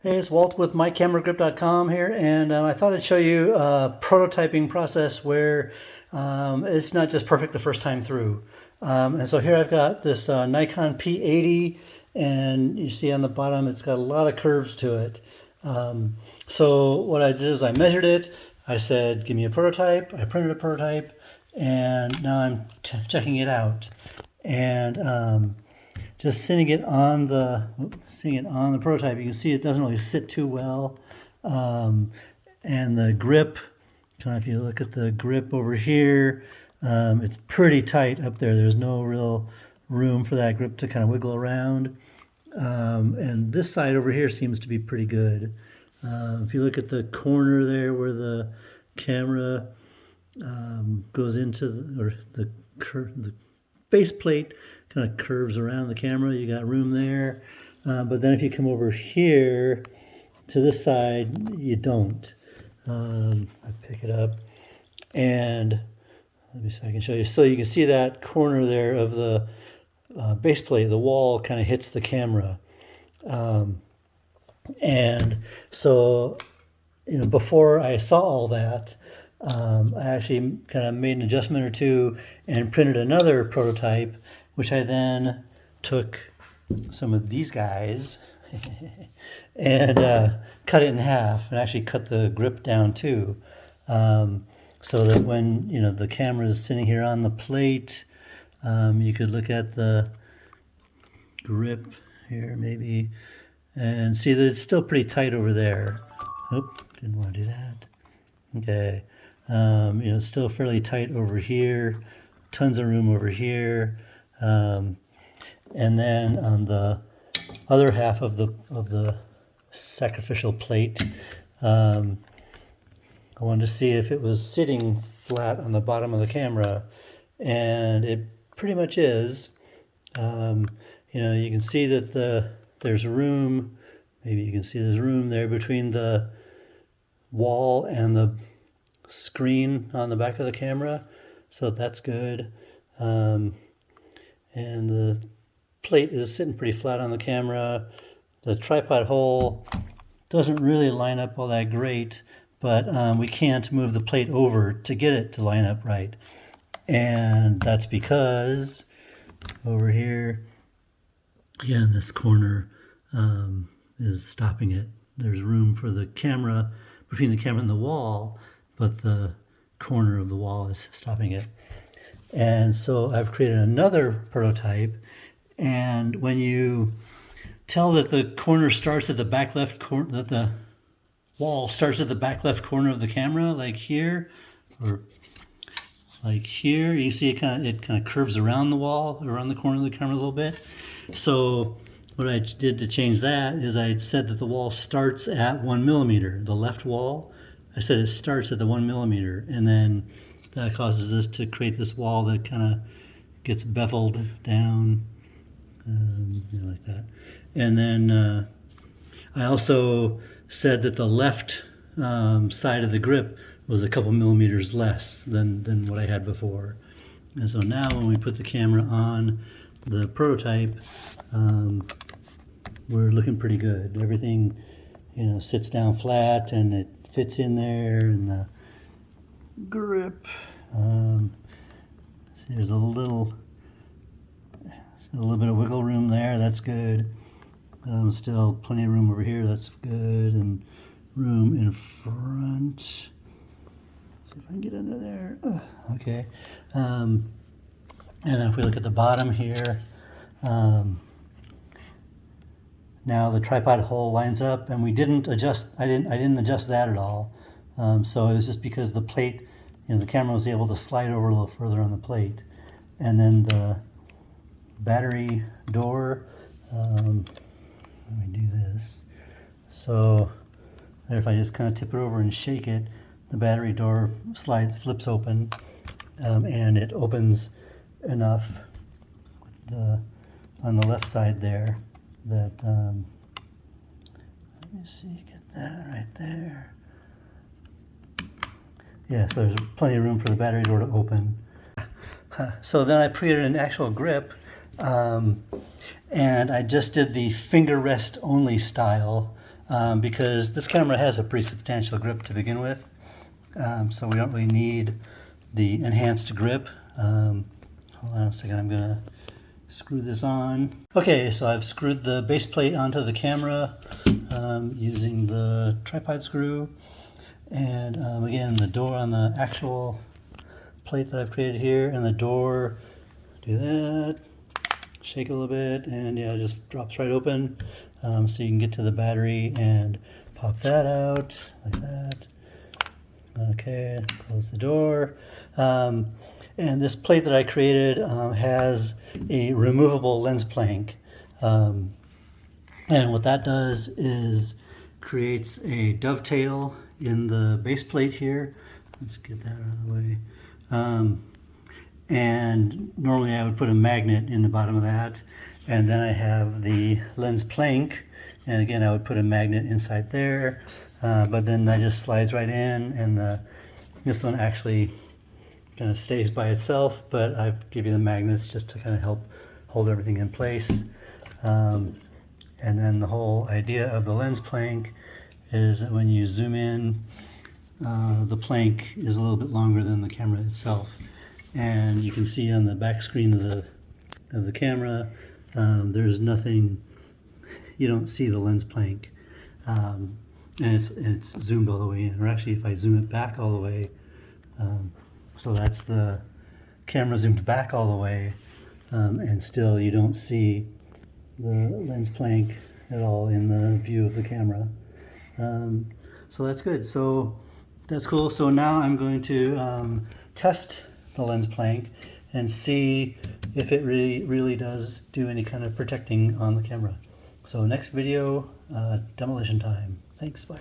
Hey, it's Walt with mycameragrip.com here, and I thought I'd show you a prototyping process where it's not just perfect the first time through. And so here I've got this Nikon P80, and you see on the bottom it's got a lot of curves to it. So what I did is I measured it, I said give me a prototype, I printed a prototype, and now I'm checking it out. And just sitting it on the prototype, you can see it doesn't really sit too well, and the grip. Kind of, if you look at the grip over here, it's pretty tight up there. There's no real room for that grip to kind of wiggle around. And this side over here seems to be pretty good. If you look at the corner there where the camera goes into the base plate kind of curves around the camera. You got room there. But then if you come over here to this side, you don't. I pick it up and let me see if I can show you. So you can see that corner there of the base plate, the wall kind of hits the camera. And so, before I saw all that, I actually kind of made an adjustment or two and printed another prototype, which I then took some of these guys and cut it in half, and actually cut the grip down too, so that when the camera is sitting here on the plate, you could look at the grip here maybe and see that it's still pretty tight over there. Oop, didn't want to do that. Okay, it's still fairly tight over here, tons of room over here. And then on the other half of the sacrificial plate, I wanted to see if it was sitting flat on the bottom of the camera, and it pretty much is. You can see that there's room. Maybe you can see there's room there between the wall and the screen on the back of the camera, so that's good. And the plate is sitting pretty flat on the camera. The tripod hole doesn't really line up all that great, but we can't move the plate over to get it to line up right. And that's because over here, again, this corner is stopping it. There's room for the camera, between the camera and the wall, but the corner of the wall is stopping it. And so I've created another prototype, and when you tell that the corner starts at the back left corner, that the wall starts at the back left corner of the camera, like here, or like here, you see it kind of curves around the wall, around the corner of the camera a little bit. So what I did to change that is I said that the wall starts at 1 millimeter. The left wall, I said it starts at the 1 millimeter, and then that causes us to create this wall that kind of gets beveled down, like that. And then I also said that the left side of the grip was a couple millimeters less than what I had before. And so now when we put the camera on the prototype, we're looking pretty good. Everything, sits down flat and it fits in there, and the grip. See, there's a little bit of wiggle room there. That's good. Still plenty of room over here. That's good, and room in front. See if I can get under there. Okay. And then if we look at the bottom here, now the tripod hole lines up, and we didn't adjust. I didn't adjust that at all. So it was just because the plate, the camera was able to slide over a little further on the plate. And then the battery door, let me do this. So there, if I just kind of tip it over and shake it, the battery door flips open, and it opens enough on the left side there that, let me see, get that right there. Yeah, so there's plenty of room for the battery door to open. So then I created an actual grip, and I just did the finger rest only style. because this camera has a pretty substantial grip to begin with. So we don't really need the enhanced grip. Hold on a second, I'm gonna screw this on. Okay, so I've screwed the base plate onto the camera using the tripod screw. And again, the door on the actual plate that I've created here, and the door, do that, shake a little bit, and yeah, it just drops right open. So you can get to the battery and pop that out like that. Okay, close the door. And this plate that I created has a removable lens plank. And what that does is creates a dovetail in the base plate here. Let's get that out of the way. And normally I would put a magnet in the bottom of that. And then I have the lens plank. And again, I would put a magnet inside there. But then that just slides right in, and this one actually kind of stays by itself, but I give you the magnets just to kind of help hold everything in place. And then the whole idea of the lens plank is that when you zoom in, the plank is a little bit longer than the camera itself. And you can see on the back screen of the camera, there's nothing, you don't see the lens plank. And it's zoomed all the way in, or actually if I zoom it back all the way, so that's the camera zoomed back all the way, and still you don't see the lens plank at all in the view of the camera. So that's good. So that's cool. So now I'm going to test the lens plank and see if it really does do any kind of protecting on the camera. So next video, demolition time. Thanks, bye.